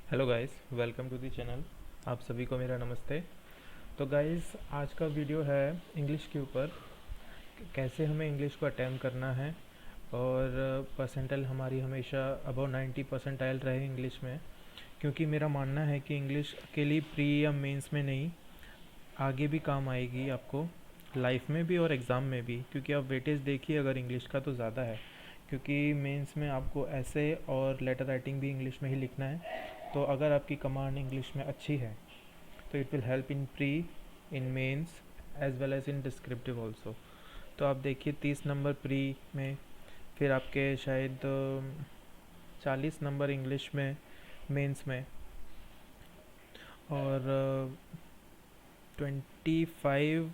Hello guys, welcome to the channel. आप सभी को मेरा नमस्ते। तो गाइस, आज का वीडियो है इंग्लिश के ऊपर, कैसे हमें इंग्लिश को अटैम्प्ट करना है और परसेंटाइल हमारी हमेशा अबव 90 परसेंटाइल रहे इंग्लिश में। क्योंकि मेरा मानना है कि इंग्लिश अकेली प्री या मेंस में नहीं, आगे भी काम आएगी आपको, लाइफ में भी और एग्ज़ाम में भी। क्योंकि आप वेटेज देखिए अगर इंग्लिश का तो ज़्यादा है, क्योंकि मेंस में आपको ऐसे और लेटर राइटिंग भी इंग्लिश में ही लिखना है। तो अगर आपकी कमांड इंग्लिश में अच्छी है तो it will help in pre, in mains, as well as in descriptive also. तो आप देखिए 30 नंबर प्री में, फिर आपके शायद 40 नंबर इंग्लिश में मेंस में, और 25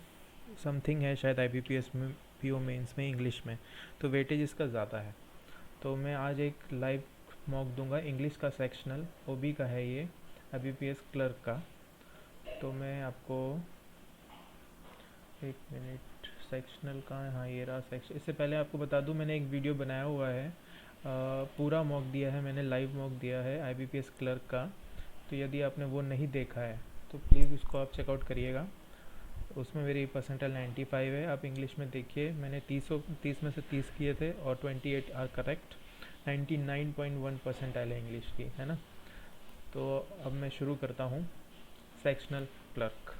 समथिंग है शायद IBPS में, PO मेंस में इंग्लिश में। तो वेटेज इसका ज़्यादा है। तो मैं आज एक लाइव मॉक दूंगा इंग्लिश का, सेक्शनल OB का है ये, IBPS क्लर्क का। तो मैं आपको एक मिनट, सेक्शनल का है, हाँ ये रहा सेक्शन। इससे पहले आपको बता दूं, मैंने एक वीडियो बनाया हुआ है, पूरा मॉक दिया है मैंने, लाइव मॉक दिया है IBPS क्लर्क का। तो यदि आपने वो नहीं देखा है तो प्लीज़ उसको आप चेकआउट करिएगा। उसमें मेरी परसेंटाइल 95 है। आप इंग्लिश में देखिए, मैंने 30 में से 30 किए थे और 28 आर करेक्ट। 99.1 परसेंटाइल है इंग्लिश की, है ना। तो अब मैं शुरू करता हूँ। सेक्शनल क्लर्क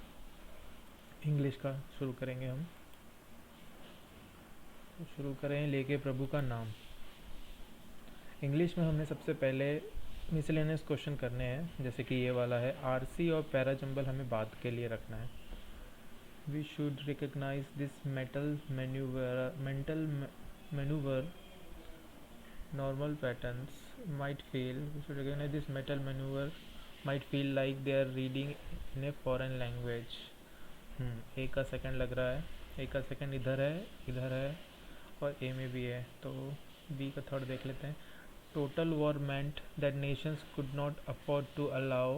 इंग्लिश का शुरू करेंगे हम। तो शुरू करें लेके प्रभु का नाम। इंग्लिश में हमने सबसे पहले मिसलेनियस क्वेश्चन करने हैं, जैसे कि ये वाला है, आरसी और पैराजंबल हमें बाद के लिए रखना है। We should recognise this mental manoeuvre normal patterns might feel we should recognize this mental maneuver might feel like they are reading in a foreign language। ए का सेकंड लग रहा है, ए का सेकंड इधर है और ए में भी है। तो बी का थर्ड देख लेते हैं। Total war meant that nations could not afford to allow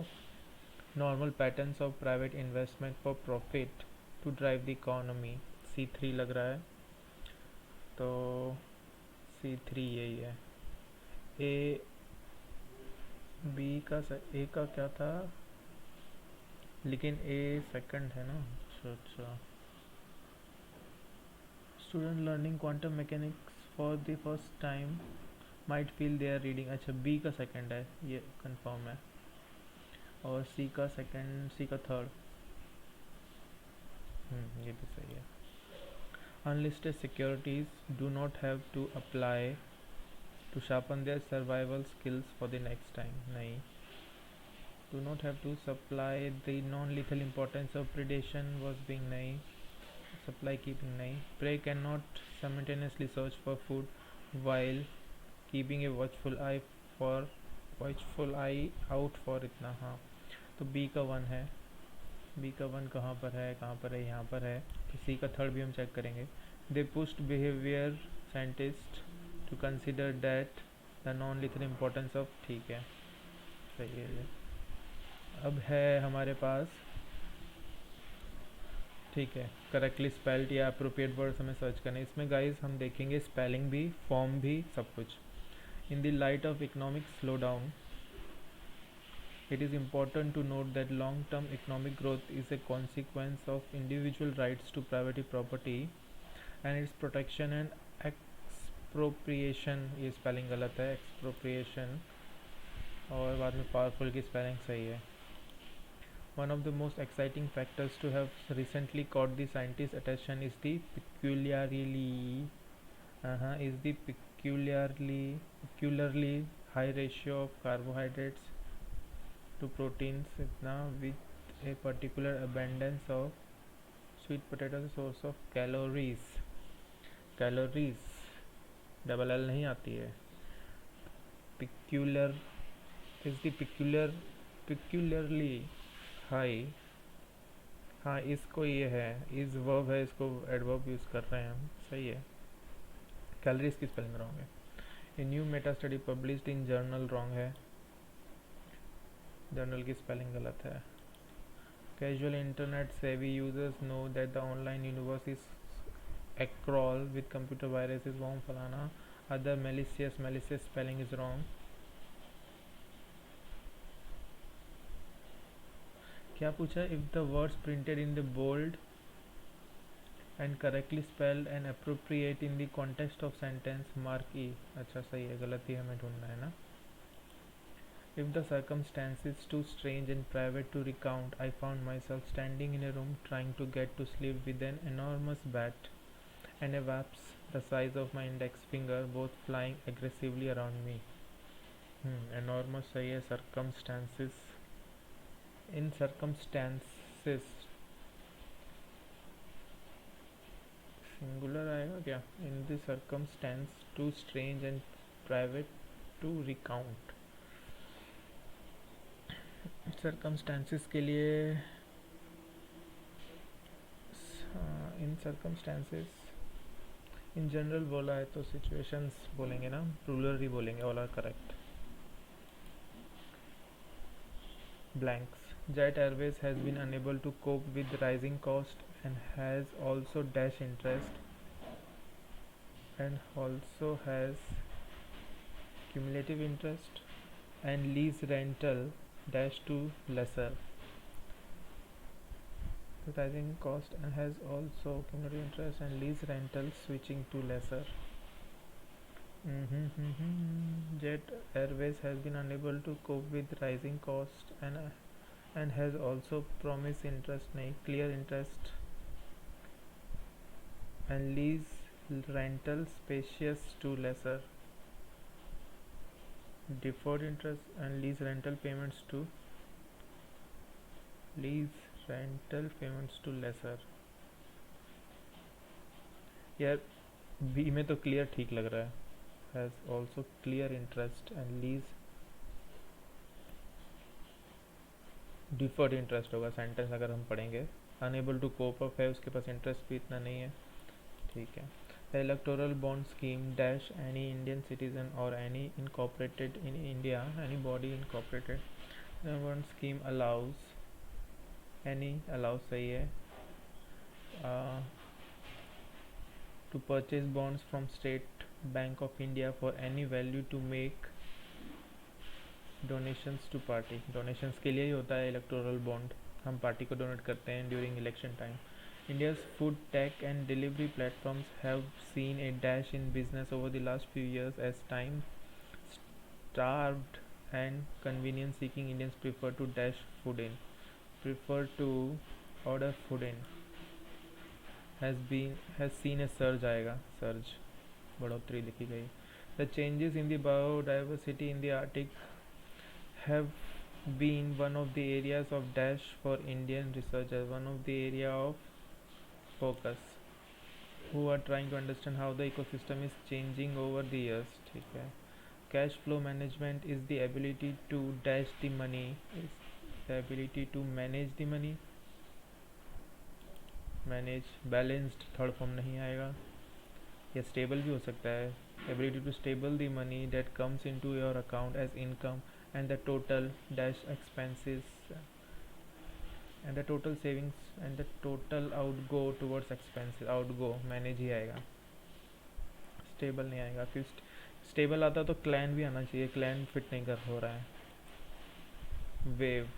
normal patterns of private investment for profit to drive the economy। C3 लग रहा है, तो C3 यही है। ए बी का ए का क्या था, लेकिन ए सेकंड है ना। अच्छा, student learning quantum mechanics for the first time might feel they are reading. अच्छा, बी का सेकंड है, ये कंफर्म है। और सी का सेकंड, सी का थर्ड, ये भी सही है। Unlisted securities do not have to apply to sharpen their survival skills for the next time, नहीं। Do not have to supply the non lethal importance of predation was being, नहीं। Supply keeping, नहीं। Prey can not simultaneously search for food while keeping a watchful eye out for, इतना, हाँ। तो B का one है। B का one कहाँ पर है, यहाँ पर है। तो सी का थर्ड भी हम चेक करेंगे। They pushed behaviour scientist to consider that the non lethal importance of, ठीक है, सही है ये। अब है हमारे पास, ठीक है, करेक्टली स्पेल्ड या अप्रोप्रिएट वर्ड्स हमें सर्च करने। इसमें गाइस हम देखेंगे स्पेलिंग भी, फॉर्म भी, सब कुछ। In the light of economic slow down, it is important to note that long-term economic growth is a consequence of individual rights to private property and its protection and expropriation। ये spelling गलत है, expropriation, और बाद में powerful की spelling सही है। One of the most exciting factors to have recently caught the scientists' attention is the peculiarly high ratio of carbohydrates to proteins, इतना, with a particular abundance of sweet potato as a source of calories। Calories double L नहीं आती है। peculiar is the peculiarly high, हाँ इसको ये है, इस verb है, इसको एडवर्ब यूज़ कर रहे हैं हम, सही है। कैलोरीज की स्पेलिंग रॉन्ग है। A new Meta study published in journal wrong है, जर्नल की स्पेलिंग गलत है। Casual internet savvy users know that the online universe is a crawl with computer viruses, worm, falana, other malicious spelling is wrong। क्या पूछा? If the words printed in the bold and correctly spelled and appropriate in the context of sentence mark E. अच्छा सही है, गलत ही हमें ढूंढना है ना। If the circumstances too strange and private to recount, I found myself standing in a room trying to get to sleep with an enormous bat and a wasp the size of my index finger both flying aggressively around me. Enormous सही है। circumstances, in circumstances singular आएगा क्या? in the circumstance too strange and private to recount। circumstances के लिए इन circumstances in general बोला है तो situations बोलेंगे ना, प्लूरल ही बोलेंगे, all are correct. Blanks. Jet Airways has been unable to cope with rising cost and has also dash interest and also has cumulative interest and lease rental dash to lesser rising cost and has also cumulative interest and lease rental switching to lesser. Jet Airways has been unable to cope with rising cost and has also promised interest nahi, clear interest and lease rental spacious to lesser, deferred interest and lease rental payments to lesser। यार B में तो clear ठीक लग रहा है, has also clear interest and lease deferred interest होगा sentence अगर हम पढ़ेंगे। अनेबल टू कोप अप है, उसके पास इंटरेस्ट भी इतना नहीं है, ठीक है। The electoral bond scheme dash any Indian citizen or any incorporated in India, any body incorporated bond scheme allows सही है to purchase bonds from State Bank of India for any value to make donations to party। donations के लिए ही होता है electoral bond, हम party को donate करते हैं during election time। India's food tech and delivery platforms have seen a dash in business over the last few years as time starved and convenience seeking Indians prefer to order food in has seen a surge आएगा, surge बढ़ोतरी लिखी गई। The changes in the biodiversity in the Arctic have been one of the areas of dash for Indian researchers, one of the area of focus who are trying to understand how the ecosystem is changing over the years, ठीक है। Cash flow management is the ability to dash the money, is the ability to manage the money, manage balanced third form नहीं आएगा, या stable भी हो सकता है। ability to stable the money that comes into your account as income and the total dash expenses and the total savings and the total outgo towards expenses, outgo manage ही आएगा, stable नहीं आएगा। फिर stable आता तो clan भी आना चाहिए, क्लैन फिट नहीं कर हो रहा है। वेव,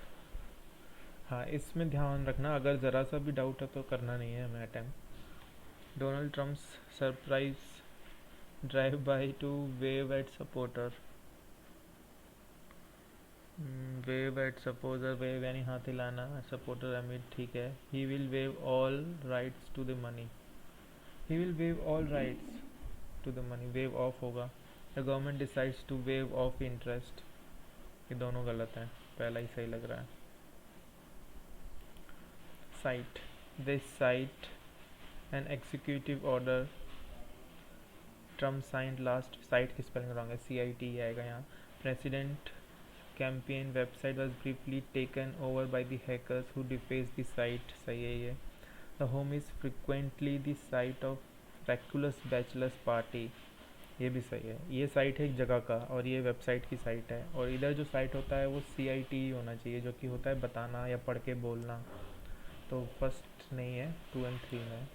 हाँ इसमें ध्यान रखना, अगर ज़रा सा भी डाउट है तो करना नहीं है हमें attempt. Donald Trump's surprise drive by to wave at supporter, wave at supposer, wave यानी हाथ हिलाना, सपोर्टर अमिट, ठीक है। He will waive all rights to the money, he will waive all rights to the money, waive off होगा। The government decides to waive off interest, ये दोनों गलत हैं, पहला ही सही लग रहा है। Site, this site an executive order Trump signed last, site की स्पेलिंग रॉन्ग है, CIT आएगा यहाँ। President campaign website was briefly taken over by the hackers who defaced the site, सही है ये। The home is frequently the site of miraculous bachelor's party, ये भी सही है। ये साइट है एक जगह का और ये वेबसाइट की साइट है, और इधर जो साइट होता है वो CIT ही होना चाहिए, जो कि होता है बताना या पढ़ के बोलना, तो फर्स्ट नहीं है, 2 और 3 में।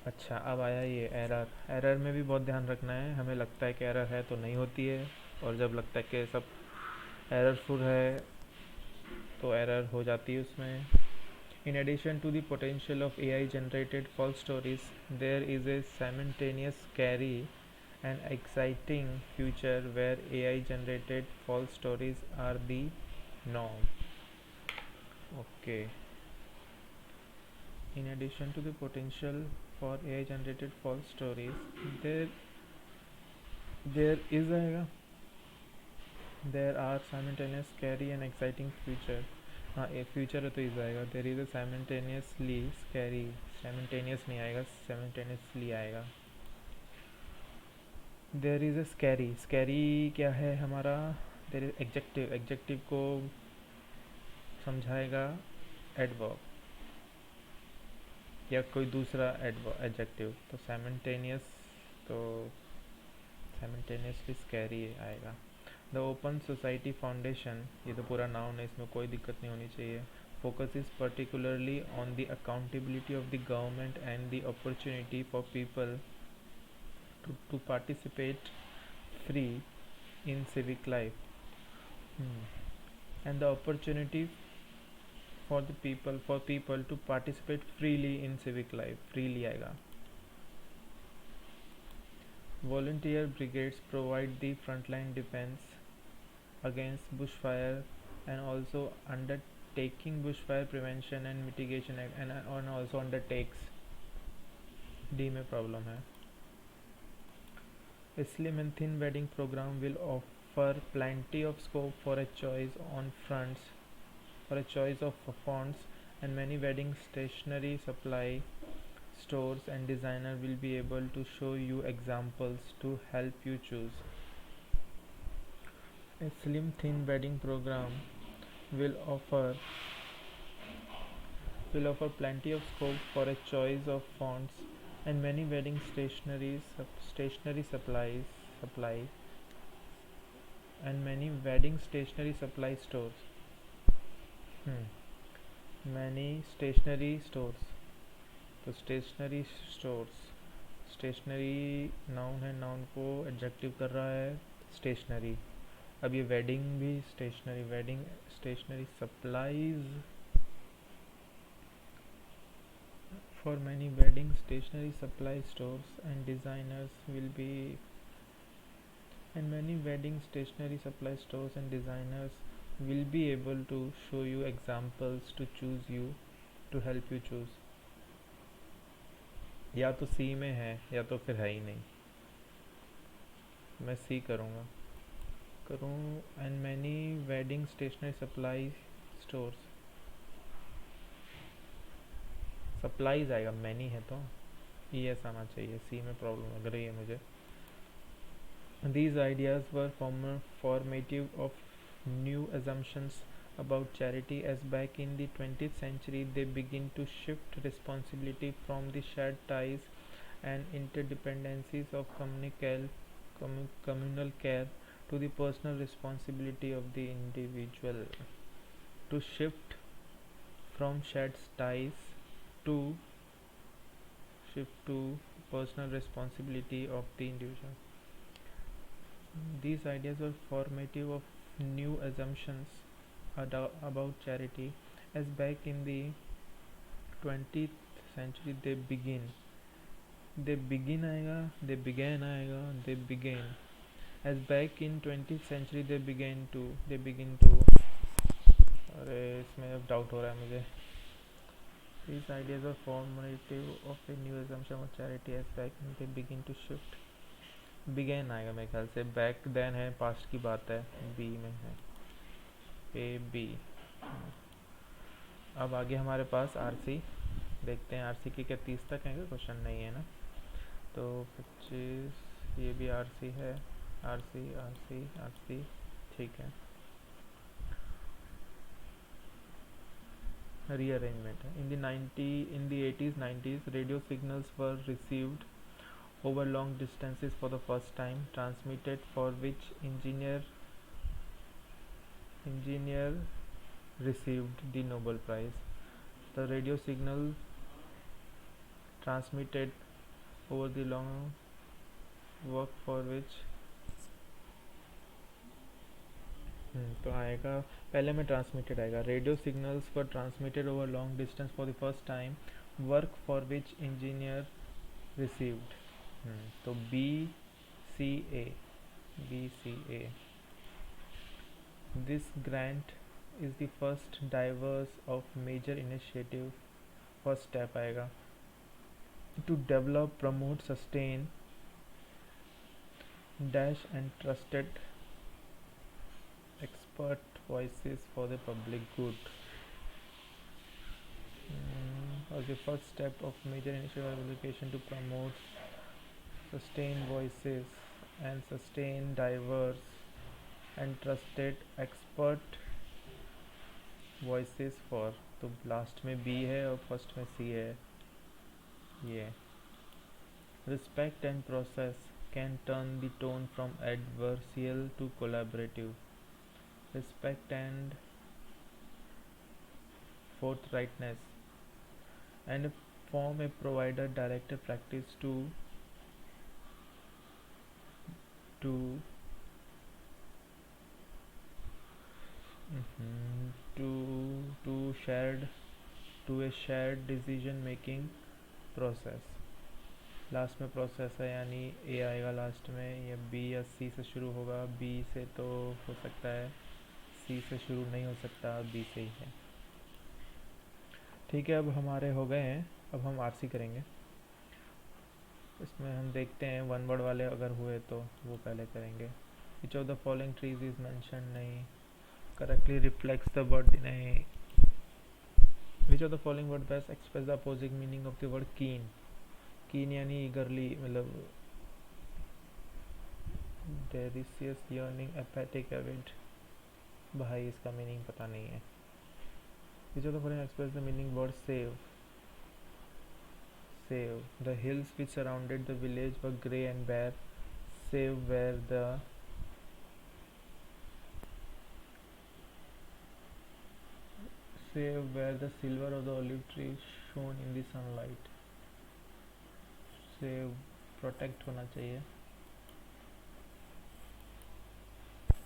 अच्छा अब आया ये एरर, एरर में भी बहुत ध्यान रखना है, हमें लगता है कि एरर है तो नहीं होती है, और जब लगता है कि सब एररफुल है तो एरर हो जाती है उसमें. In addition to the potential of AI generated false stories, there is a simultaneous scary and exciting future where AI generated false stories are the norm. Okay. In addition to the potential for AI generated false stories, there there is आएगा. There are simultaneous scary and exciting future. हाँ एक future है तो इस आएगा. There is a simultaneously scary. Simultaneous नहीं आएगा, simultaneously आएगा. There is a scary. Scary क्या है हमारा? There is executive. एग्जेक्टिव को समझाएगा एडवर्ब या कोई दूसरा एडजेक्टिव. तो साइमल्टेनियस, तो साइमल्टेनियसली स्कैरी आएगा. द ओपन सोसाइटी फाउंडेशन, ये तो पूरा नाउन है, इसमें कोई दिक्कत नहीं होनी चाहिए. Focus is particularly on the accountability of the government and the opportunity for people to participate free in civic life. And the opportunity for people to participate freely in civic life. freely आएगा. Volunteer brigades provide the frontline defense against bushfire and also undertaking bushfire prevention and mitigation and also undertakes. D में problem है. A slim and thin wedding program will offer plenty of scope for a choice of fonts, and many wedding stationery supply stores and designer will be able to show you examples to help you choose. A slim thin wedding program will offer plenty of scope for a choice of fonts, and many wedding stationery supply and many wedding stationery supply stores. Many stationery stores. तो stationery stores. Stationery noun है, noun को adjective कर रहा है stationery. अब ये wedding भी stationery. Wedding stationery supplies. For many wedding stationery supply stores and designers will be and many wedding stationery supply stores and designers will be able to show you examples to help you choose. या तो सी में है या तो फिर है ही नहीं. मैं सी करूँ. And many wedding stationery supply stores. Supplies आएगा, मैनी है तो ई एस आना चाहिए. सी में प्रॉब्लम लग रही है मुझे. These ideas were formative of new assumptions about charity, as back in the 20th century they begin to shift responsibility from the shared ties and interdependencies of communal care to the personal responsibility of the individual. To shift from shared ties to personal responsibility of the individual. These ideas were formative of new assumptions about charity, as back in the 20th century they began as back in 20th century they begin to अरे इसमें अब doubt हो रहा है मुझे. These ideas were formative of a new assumption of charity, as back in they begin to shift. Begin आएगा मेरे ख्याल से. बैक देन है, पास्ट की बात है. बी में है, ए बी. अब आगे हमारे पास आरसी. देखते हैं आरसी की क्या 30 तक है क्या? क्वेश्चन नहीं है ना. तो 25 ये भी आरसी है. आरसी ठीक है. रीअरेंजमेंट है. In the 80s 90s radio signals were received over long distances for the first time, transmitted for which engineer received the Nobel Prize. The radio signal transmitted over the long work for which तो आएगा, पहले में transmitted आएगा। Radio signals were transmitted over long distance for the first time, work for which engineer received. तो BCA, BCA, this grant is the first divers of major initiative. First step आएगा to develop, promote, sustain dash and trusted expert voices for the public good. Was the first step of major initiative application to promote, sustain voices and sustain diverse and trusted expert voices for। तो last में B है और first में C है। ये respect and process can turn the tone from adversarial to collaborative। Respect and forthrightness and form a provider directed practice to to to shared to a shared decision making process। Last में process है यानी ए आएगा last में, या B या सी से शुरू होगा। बी से तो हो सकता है, सी से शुरू नहीं हो सकता, बी से ही है। ठीक है, अब हमारे हो गए हैं। अब हम आरसी करेंगे। इसमें हम देखते हैं वन वर्ड वाले अगर हुए तो वो पहले करेंगे। विच of the following trees is mention, नहीं। करेक्टली रिफ्लेक्ट्स द वर्ड, नहीं। विच of the following word best express the opposite meaning of the word कीन। कीन यानी ईगरली, मतलब डेरिशियस, यर्निंग, एपैथिक, एविड। भाई इसका मीनिंग पता नहीं है। विच of the following express the meaning word save. Save. The hills which surrounded the village were grey and bare, save where the silver of the olive tree shone in the sunlight। Save, protect होना चाहिए।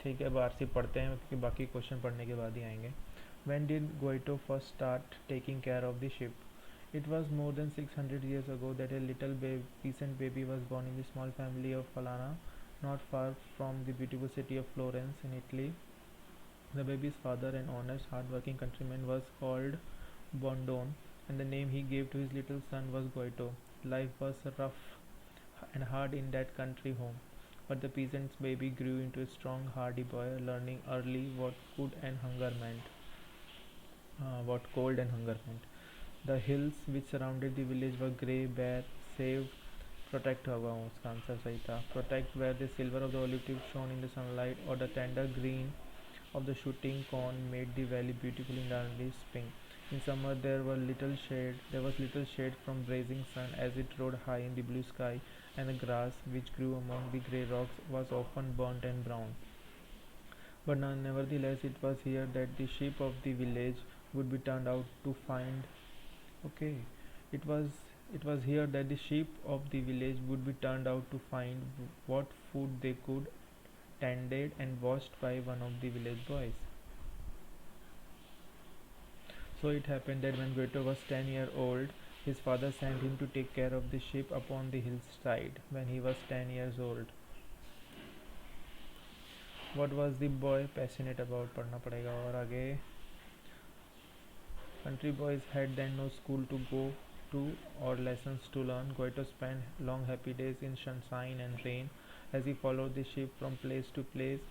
ठीक है, अब RC पढ़ते हैं क्योंकि बाकी question पढ़ने के बाद ही आएंगे। When did Goito first start taking care of the sheep? It was more than 600 years ago that a little peasant baby was born in the small family of Falana, not far from the beautiful city of Florence in Italy. The baby's father, an honest, hard-working countryman, was called Bondone, and the name he gave to his little son was Goito. Life was rough and hard in that country home, but the peasant's baby grew into a strong, hardy boy, learning early what cold and hunger meant. The hills which surrounded the village were grey, bare, save, protect होगा, उसका answer सही था। Protect where the silver of the olive tree shone in the sunlight, or the tender green of the shooting corn made the valley beautiful in the early spring. In summer there was little shade from blazing sun as it rode high in the blue sky, and the grass which grew among the grey rocks was often burnt and brown. But nevertheless it was here that the sheep of the village would be turned out to find. Okay, it was here that the sheep of the village would be turned out to find what food they could, tended and watched by one of the village boys. So it happened that when Goethe was 10 years old, his father sent him to take care of the sheep upon the hillside. When he was 10 years old, what was the boy passionate about? पढ़ना पड़ेगा और आगे। Country boys had then no school to go to or lessons to learn. Goethe spent long happy days in sunshine and rain as he followed the sheep from place to place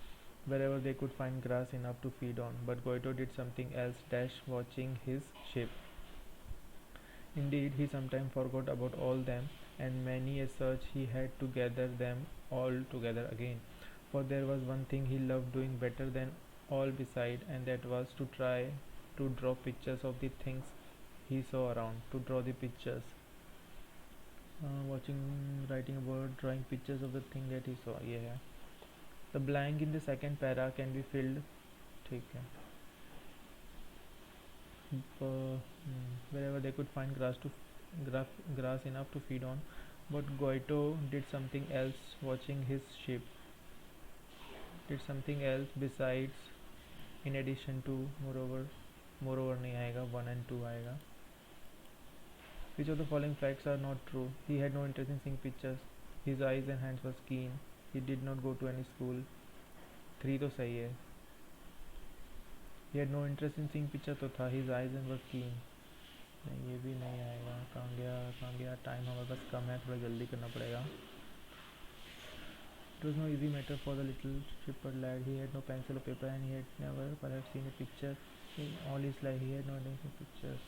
wherever they could find grass enough to feed on. But Goethe did something else, watching his sheep. Indeed, he sometimes forgot about all them, and many a search he had to gather them all together again. For there was one thing he loved doing better than all beside, and that was to try to draw pictures of the things he saw around. To draw the pictures, watching, writing a word, drawing pictures of the thing that he saw. Yeah. The blank in the second para can be filled. ठीक है. Wherever they could find grass enough to feed on. But Goito did something else, watching his sheep. Did something else besides in addition to, moreover नहीं आएगा, 1 and 2 आएगा. Which of the following facts are not true? He had no interest in seeing pictures, his eyes and hands was keen, he did not go to any school. 3 तो सही है. He had no interest in seeing picture तो था, his eyes and was कीन. नहीं, ये भी नहीं आएगा. कहाँ गया? टाइम हमारे पास कम है, थोड़ा जल्दी करना पड़ेगा. It was no easy matter for the little shepherd lad. He had no pencil or paper, and he had never perhaps seen a picture in all his life. He had no idea of pictures.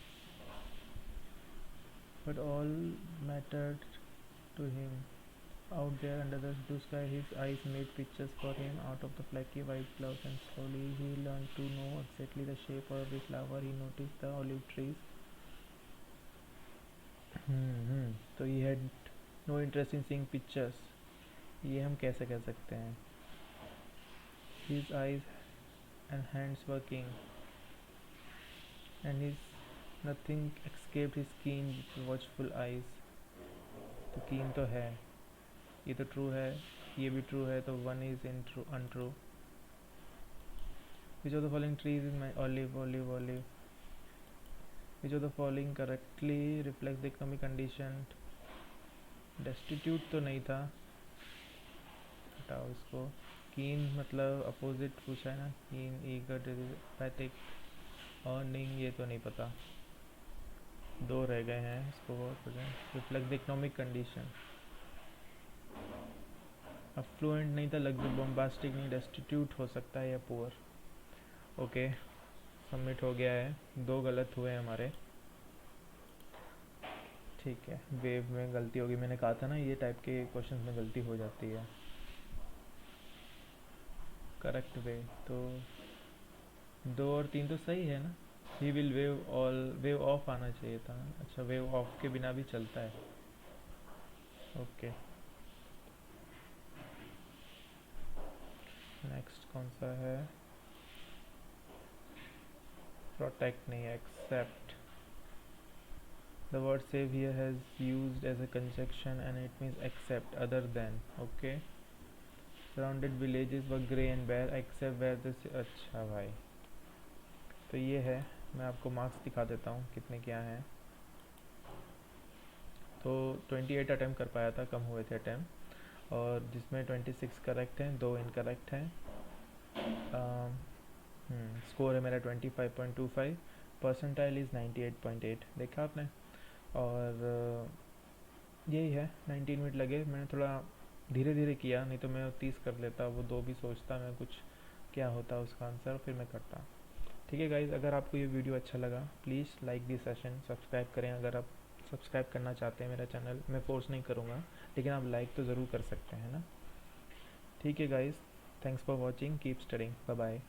But all mattered to him. Out there under the blue sky, his eyes made pictures for him out of the flaky white clouds, and slowly he learned to know exactly the shape of every flower. He noticed the olive trees. So he had no interest in seeing pictures. ये हम कैसे कह सकते हैं? His eyes and hands were keen, and his nothing escaped his keen watchful eyes. तो keen तो है, ये तो true है, ये भी true है, तो 1 is untrue. Which of the following trees is my olive? Which of the following correctly reflects the economic condition? Destitute तो नहीं था, हटाओ इसको. कीन मतलब अपोजिट पूछा है ना, कीन, ईगर, पैथिक, अर्निंग, ये तो नहीं पता. 2 रह गए हैं, इसको reflect the economic condition. Affluent नहीं था, लग्जरी बॉम्बास्टिक नहीं, डेस्टिट्यूट हो सकता है या पुअर. ओके, सबमिट हो गया है. 2 गलत हुए हमारे. ठीक है, वेव में गलती होगी. मैंने कहा था ना ये टाइप के क्वेश्चन में गलती हो जाती है. करेक्ट वे तो 2 और 3 तो सही है ना. ही विल वेव ऑफ आना चाहिए था. अच्छा, वेव ऑफ के बिना भी चलता है. ओके, नेक्स्ट कौन सा है? प्रोटेक्ट नहीं, except. The word save here has used as a conjunction and it means except, other than. Okay, surrounded villages were grey and bare except where this. अच्छा भाई, तो ये है. मैं आपको मार्क्स दिखा देता हूँ कितने क्या हैं. तो 28 अटैम्प्ट कर पाया था, कम हुए थे अटैम्प्ट, और जिसमें 26 करेक्ट हैं, 2 इनकरेक्ट हैं. स्कोर है मेरा 25.25. Percentile is 98.8. देखा आपने. और यही है. 19 मिनट लगे. मैंने थोड़ा धीरे धीरे किया, नहीं तो मैं 30 कर लेता, वो 2 भी सोचता मैं कुछ क्या होता उसका आंसर, फिर मैं करता. ठीक है गाइज़, अगर आपको ये वीडियो अच्छा लगा please like this session, subscribe करें अगर आप सब्सक्राइब करना चाहते हैं मेरा चैनल. मैं फोर्स नहीं करूँगा, लेकिन आप लाइक तो ज़रूर कर सकते हैं ना. ठीक है guys, thanks for watching, keep studying, bye bye.